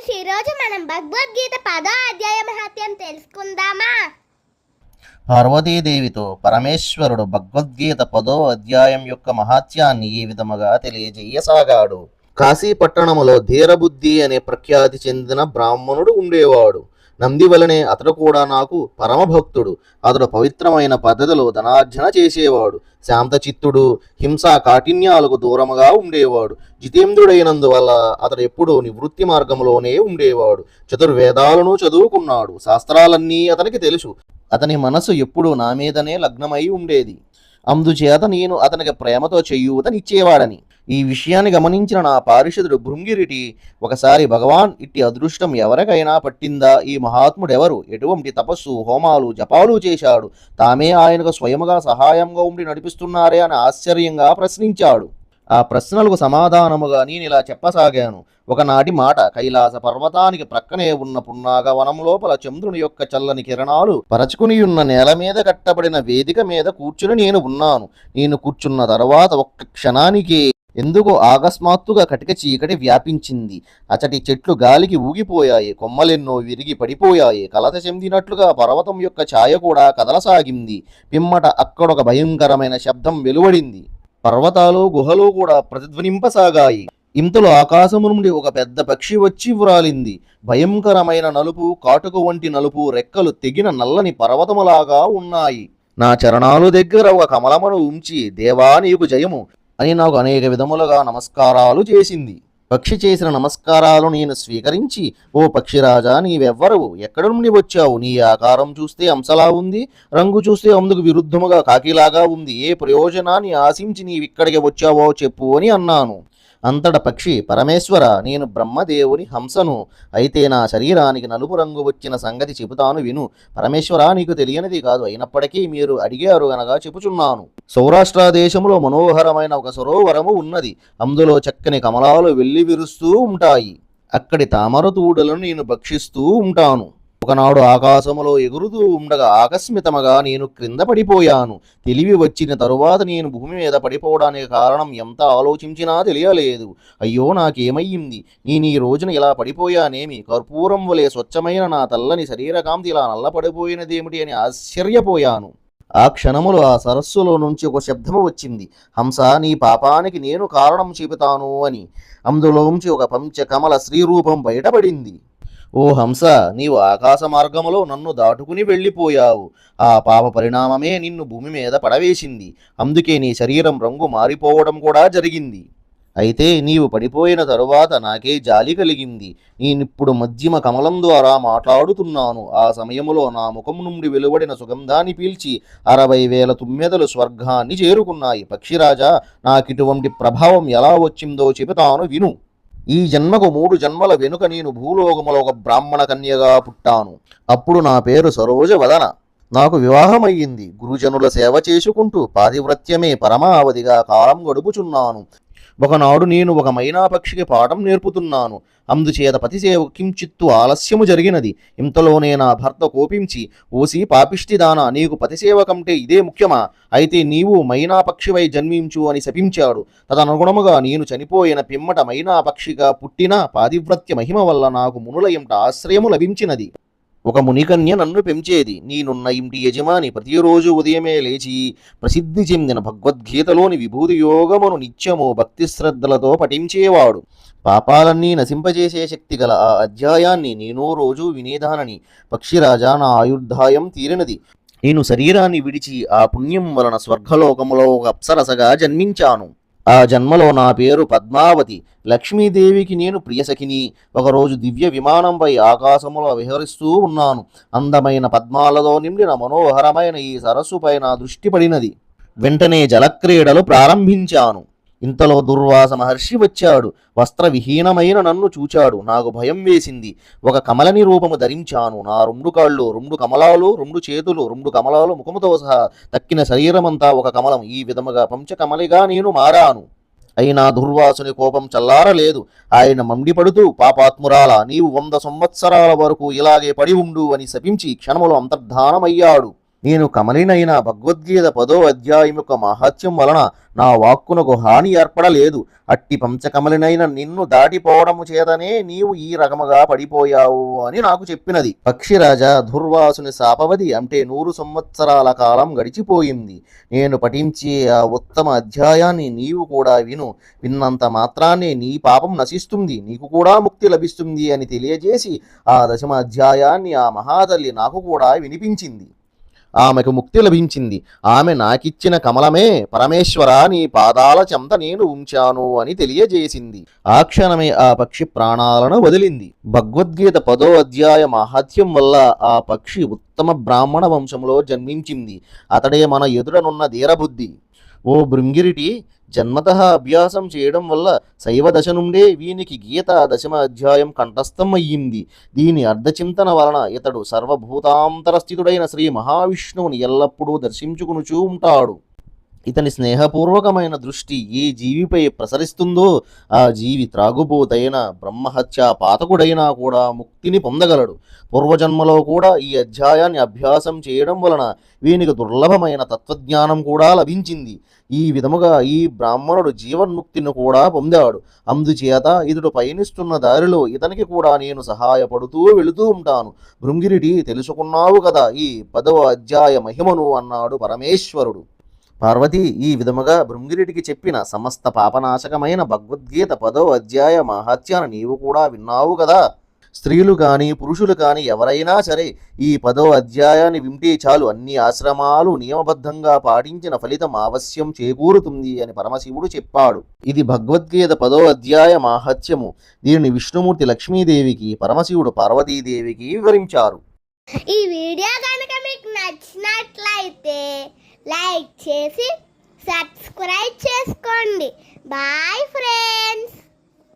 Friends, ఈరోజు మనం భగవద్గీత 10వ అధ్యాయ మహత్యం తెలుసుకుందామా? పార్వతీదేవితో పరమేశ్వరుడు భగవద్గీత 10వ అధ్యాయం యొక్క మహాత్యాన్ని ఈ విధముగా తెలియజేయసాగాడు. కాశీ పట్టణములో ధీరబుద్ధి అనే ప్రఖ్యాతి చెందిన బ్రాహ్మణుడు ఉండేవాడు. నంది వలనే అతడు కూడా నాకు పరమభక్తుడు. అతడు పవిత్రమైన పద్ధతిలో ధనార్జన చేసేవాడు. శాంతచిత్తుడు, హింసా కాఠిన్యాలకు దూరముగా ఉండేవాడు. జితేంద్రుడైనందువల్ల అతడు ఎప్పుడూ నివృత్తి మార్గంలోనే ఉండేవాడు. చతుర్వేదాలను చదువుకున్నాడు. శాస్త్రాలన్నీ అతనికి తెలుసు. అతని మనసు ఎప్పుడూ నా మీదనే లగ్నమై ఉండేది. అందుచేత నేను అతనికి ప్రేమతో చేయూతనిచ్చేవాడని. ఈ విషయాన్ని గమనించిన నా పారిషదుడు భృంగిరిటి, ఒకసారి భగవాన్, ఇట్టి అదృష్టం ఎవరికైనా పట్టిందా? ఈ మహాత్ముడెవరు? ఎటువంటి తపస్సు, హోమాలు, జపాలు చేశాడు? తామే ఆయనకు స్వయముగా సహాయంగా ఉండి నడిపిస్తున్నారే అని ఆశ్చర్యంగా ప్రశ్నించాడు. ఆ ప్రశ్నలకు సమాధానముగా నేను ఇలా చెప్పసాగాను. ఒకనాటి మాట. కైలాస పర్వతానికి ప్రక్కనే ఉన్న పున్నాగ వనం లోపల చంద్రుని యొక్క చల్లని కిరణాలు పరచుకునియున్న నేల మీద కట్టబడిన వేదిక మీద కూర్చుని నేను ఉన్నాను. నేను కూర్చున్న తర్వాత ఒక్క క్షణానికి ఎందుకో అకస్మాత్తుగా కటిక చీకటి వ్యాపించింది. అచటి చెట్లు గాలికి ఊగిపోయాయి. కొమ్మలెన్నో విరిగి పడిపోయాయి. కలత చెందినట్లుగా పర్వతం యొక్క ఛాయ కూడా కదలసాగింది. పిమ్మట అక్కడొక భయంకరమైన శబ్దం వెలువడింది. పర్వతాలు, గుహలు కూడా ప్రతిధ్వనింపసాగాయి. ఇంతలో ఆకాశము నుండి ఒక పెద్ద పక్షి వచ్చి వ్రాలింది. భయంకరమైన నలుపు, కాటుక వంటి నలుపు, రెక్కలు తెగిన నల్లని పర్వతములాగా ఉన్నాయి. నా చరణాలు దగ్గర ఒక కమలమును ఉంచి, దేవా నీకు జయము అని నాకు అనేక విధములుగా నమస్కారాలు చేసింది. పక్షి చేసిన నమస్కారాలు నేను స్వీకరించి, ఓ పక్షిరాజా, నీవెవ్వరవు? ఎక్కడి నుండి వచ్చావు? నీ ఆకారం చూస్తే అంశలా ఉంది, రంగు చూస్తే అందుకు విరుద్ధముగా కాకిలాగా ఉంది. ఏ ప్రయోజనాన్ని ఆశించి నీవిక్కడికి వచ్చావో చెప్పు అని అన్నాను. అంతట పక్షి, పరమేశ్వర, నేను బ్రహ్మదేవుని హంసను. అయితే నా శరీరానికి నలుపు రంగు వచ్చిన సంగతి చెబుతాను విను. పరమేశ్వర, నీకు తెలియనిది కాదు. అయినప్పటికీ మీరు అడిగారు గనక చెప్పుచున్నాను. సౌరాష్ట్ర దేశంలో మనోహరమైన ఒక సరోవరము ఉన్నది. అందులో చక్కని కమలాలు వెళ్లి విరుస్తూ ఉంటాయి. అక్కడి తామర తూడులను నేను భక్షిస్తూ ఉంటాను. ఒకనాడు ఆకాశములో ఎగురుతూ ఉండగా ఆకస్మితముగా నేను క్రింద పడిపోయాను. తెలివి వచ్చిన తరువాత నేను భూమి మీద పడిపోవడానికి కారణం ఎంత ఆలోచించినా తెలియలేదు. అయ్యో, నాకేమయ్యింది? నేను ఈ రోజున ఇలా పడిపోయానేమి? కర్పూరం వలె స్వచ్ఛమైన నా తెల్లని శరీరకాంతి ఇలా నల్లపడిపోయినదేమిటి అని ఆశ్చర్యపోయాను. ఆ క్షణములో ఆ సరస్సులో నుంచి ఒక శబ్దము వచ్చింది. హంస, నీ పాపానికి నేను కారణం చెబుతాను అని. అందులోంచి ఒక పంచకమల శ్రీరూపం బయటపడింది. ఓ హంస, నీవు ఆకాశ మార్గములో నన్ను దాటుకుని వెళ్ళిపోయావు. ఆ పాప పరిణామమే నిన్ను భూమి మీద పడవేసింది. అందుకే నీ శరీరం రంగు మారిపోవడం కూడా జరిగింది. అయితే నీవు పడిపోయిన తరువాత నాకే జాలి కలిగింది. నేనిప్పుడు మధ్యమ కమలం ద్వారా మాట్లాడుతున్నాను. ఆ సమయములో నా ముఖం నుండి వెలువడిన సుగంధాన్ని పీల్చి 60,000 తుమ్మెదలు స్వర్గాన్ని చేరుకున్నాయి. పక్షిరాజా, నాకిటువంటి ప్రభావం ఎలా వచ్చిందో చెబుతాను విను. ఈ జన్మకు 3 జన్మల వెనుక నేను భూలోకములో ఒక బ్రాహ్మణ కన్యగా పుట్టాను. అప్పుడు నా పేరు సరోజవదన. నాకు వివాహమయ్యింది. గురుజనుల సేవ చేసుకుంటూ పాతివ్రత్యమే పరమావధిగా కాలం గడుపుచున్నాను. ఒకనాడు నేను ఒక మైనా పక్షికి పాఠం నేర్పుతున్నాను. అందుచేత పతిసేవ కించిత్తు ఆలస్యము జరిగినది. ఇంతలోనే నా భర్త కోపించి, ఓసి పాపిష్టిదాన, నీకు పతిసేవ కంటే ఇదే ముఖ్యమా? అయితే నీవు మైనా పక్షివై జన్మించు అని శపించాడు. తదనుగుణముగా నేను చనిపోయిన పిమ్మట మైనా పక్షిగా పుట్టిన పాతివ్రత్య మహిమ వల్ల నాకు మునుల ఇంట ఆశ్రయము లభించినది. ఒక మునికన్య నన్ను పెంచేది. నేనున్న ఇంటి యజమాని ప్రతిరోజు ఉదయమే లేచి ప్రసిద్ధి చెందిన భగవద్గీతలోని విభూతి యోగమును నిత్యము భక్తి శ్రద్ధలతో పఠించేవాడు. పాపాలన్నీ నశింపజేసే శక్తి గల ఆ అధ్యాయాన్ని నేను రోజు వినేదానని. పక్షిరాజా, నా ఆయుర్దాయం తీరినది. నేను శరీరాన్ని విడిచి ఆ పుణ్యం వలన స్వర్గలోకములో ఒక అప్సరసగా జన్మించాను. ఆ జన్మలో నా పేరు పద్మావతి. లక్ష్మీదేవికి నేను ప్రియసఖిని. ఒకరోజు దివ్య విమానంపై ఆకాశములో విహరిస్తూ ఉన్నాను. అందమైన పద్మాలతో నిండిన మనోహరమైన ఈ సరస్సుపై నా దృష్టి పడినది. వెంటనే జలక్రీడలు ప్రారంభించాను. ఇంతలో దుర్వాస మహర్షి వచ్చాడు. వస్త్రవిహీనమైన నన్ను చూచాడు. నాకు భయం వేసింది. ఒక కమలని రూపము ధరించాను. నా 2 కాళ్ళు 2 కమలాలు, 2 చేతులు 2 కమలాలు, ముఖముతో సహా తక్కిన శరీరమంతా ఒక కమలం. ఈ విధముగా పంచకమలిగా నేను మారాను. అయినా దుర్వాసుని కోపం చల్లారలేదు. ఆయన మండిపడుతూ, పాపాత్మురాల, నీవు 100 సంవత్సరాల వరకు ఇలాగే పడి ఉండు అని శపించి క్షణములో అంతర్ధానమయ్యాడు. నేను కమలినైన భగవద్గీత 10వ అధ్యాయం యొక్క మహత్యం వలన నా వాక్కునకు హాని ఏర్పడలేదు. అట్టి పంచకమలినైన నిన్ను దాటిపోవడము చేతనే నీవు ఈ రకముగా పడిపోయావు అని నాకు చెప్పినది. పక్షిరాజా, దుర్వాసుని శాపవధి అంటే 100 సంవత్సరాల కాలం గడిచిపోయింది. నేను పఠించే ఆ ఉత్తమ అధ్యాయాన్ని నీవు కూడా విను. విన్నంత మాత్రాన్ని నీ పాపం నశిస్తుంది, నీకు కూడా ముక్తి లభిస్తుంది అని తెలియజేసి ఆ 10వ అధ్యాయాన్ని ఆ మహాతల్లి నాకు కూడా వినిపించింది. ఆమెకు ముక్తి లభించింది. ఆమె నాకిచ్చిన కమలమే పరమేశ్వర, నీ పాదాల చెంత నేను ఉంచాను అని తెలియజేసింది. ఆ క్షణమే ఆ పక్షి ప్రాణాలను వదిలింది. భగవద్గీత 10వ అధ్యాయ మహత్యం వల్ల ఆ పక్షి ఉత్తమ బ్రాహ్మణ వంశంలో జన్మించింది. అతడే మన ఎదురనున్న ధీరబుద్ధి. ఓ భృంగిరిటి, జన్మతః అభ్యాసం చేయడం వల్ల శైవ దశ నుండే వీనికి గీత 10వ అధ్యాయం కంఠస్థం అయ్యింది. దీని అర్ధచింతన వలన ఇతడు సర్వభూతాంతరస్థితుడైన శ్రీ మహావిష్ణువుని ఎల్లప్పుడూ దర్శించుకునుచూ ఉంటాడు. ఇతని స్నేహపూర్వకమైన దృష్టి ఏ జీవిపై ప్రసరిస్తుందో ఆ జీవి త్రాగుబోతైన బ్రహ్మహత్య పాతకుడైనా కూడా ముక్తిని పొందగలడు. పూర్వజన్మలో కూడా ఈ అధ్యాయాన్ని అభ్యాసం చేయడం వలన వీనికి దుర్లభమైన తత్వజ్ఞానం కూడా లభించింది. ఈ విధముగా ఈ బ్రాహ్మణుడు జీవన్ముక్తిని కూడా పొందాడు. అందుచేత ఇతడు పయనిస్తున్న దారిలో ఇతనికి కూడా నేను సహాయపడుతూ వెళుతూ ఉంటాను. భృంగిరిటి, తెలుసుకున్నావు కదా ఈ 10వ అధ్యాయ మహిమను అన్నాడు పరమేశ్వరుడు. పార్వతి ఈ విధముగా భృంగిరెడ్డికి చెప్పిన సమస్త పాపనాశకమైన భగవద్గీత 10వ అధ్యాయ మహత్యాన్ని నీవు కూడా విన్నావు కదా. స్త్రీలు కానీ పురుషులు కానీ ఎవరైనా సరే ఈ 10వ అధ్యాయాన్ని వింటే చాలు అన్ని ఆశ్రమాలు నియమబద్ధంగా పాటించిన ఫలితం అవశ్యం చేకూరుతుంది అని పరమశివుడు చెప్పాడు. ఇది భగవద్గీత 10వ అధ్యాయ మహత్యము. దీనిని విష్ణుమూర్తి లక్ష్మీదేవికి, పరమశివుడు పార్వతీదేవికి వివరించారు. ఈ వీడియో కనుక మీకు నచ్చినట్లయితే లైక్ చేసి సబ్స్క్రైబ్ చేసుకోండి. Bye friends.